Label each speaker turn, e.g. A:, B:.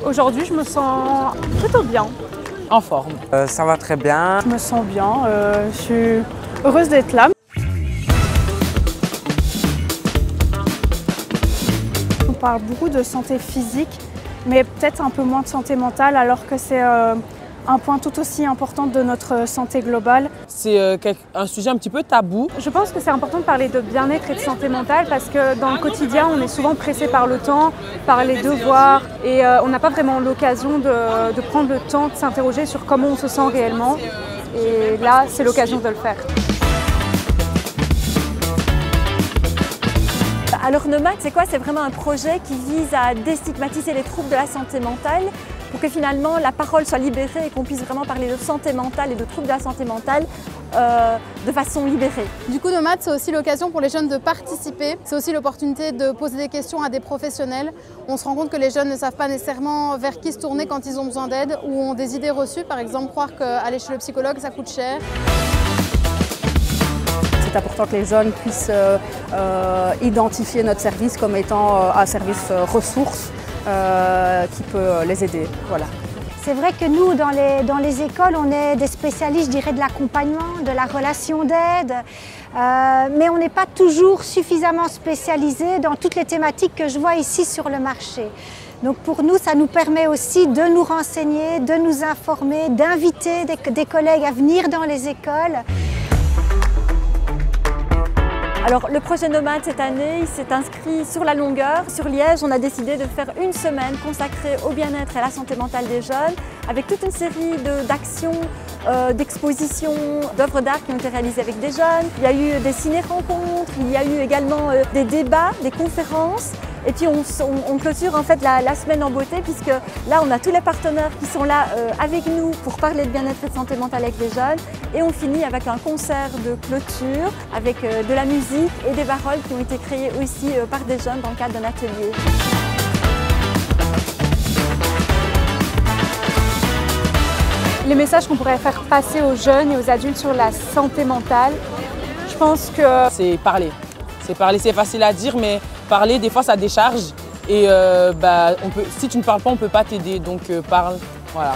A: Aujourd'hui, je me sens plutôt bien.
B: En forme.
C: Ça va très bien.
A: Je me sens bien, je suis heureuse d'être là. On parle beaucoup de santé physique, mais peut-être un peu moins de santé mentale, alors que c'est un point tout aussi important de notre santé globale.
B: C'est un sujet un petit peu tabou.
A: Je pense que c'est important de parler de bien-être et de santé mentale parce que dans le quotidien, on est souvent pressé par le temps, par les devoirs et on n'a pas vraiment l'occasion de prendre le temps de s'interroger sur comment on se sent réellement. Et là, c'est l'occasion de le faire.
D: Alors Nomade, c'est quoi? C'est vraiment un projet qui vise à déstigmatiser les troubles de la santé mentale pour que finalement la parole soit libérée et qu'on puisse vraiment parler de santé mentale et de troubles de la santé mentale de façon libérée.
E: Du coup, Nomade, c'est aussi l'occasion pour les jeunes de participer. C'est aussi l'opportunité de poser des questions à des professionnels. On se rend compte que les jeunes ne savent pas nécessairement vers qui se tourner quand ils ont besoin d'aide ou ont des idées reçues. Par exemple, croire qu'aller chez le psychologue, ça coûte cher.
F: C'est important que les jeunes puissent identifier notre service comme étant un service ressource qui peut les aider. Voilà.
G: C'est vrai que nous, dans les écoles, on est des spécialistes, je dirais, de l'accompagnement, de la relation d'aide, mais on n'est pas toujours suffisamment spécialisé dans toutes les thématiques que je vois ici sur le marché. Donc pour nous, ça nous permet aussi de nous renseigner, de nous informer, d'inviter des collègues à venir dans les écoles.
D: Alors le projet Nomade cette année, il s'est inscrit sur la longueur. Sur Liège, on a décidé de faire une semaine consacrée au bien-être et à la santé mentale des jeunes, avec toute une série d'actions, d'expositions, d'œuvres d'art qui ont été réalisées avec des jeunes. Il y a eu des ciné-rencontres, il y a eu également des débats, des conférences. Et puis on clôture en fait la semaine en beauté puisque là on a tous les partenaires qui sont là avec nous pour parler de bien-être et de santé mentale avec les jeunes. Et on finit avec un concert de clôture avec de la musique et des paroles qui ont été créées aussi par des jeunes dans le cadre d'un atelier.
A: Les messages qu'on pourrait faire passer aux jeunes et aux adultes sur la santé mentale, je pense que...
B: C'est parler. C'est parler, c'est facile à dire, mais parler, des fois, ça décharge. Et si tu ne parles pas, on ne peut pas t'aider. Donc, parle. Voilà.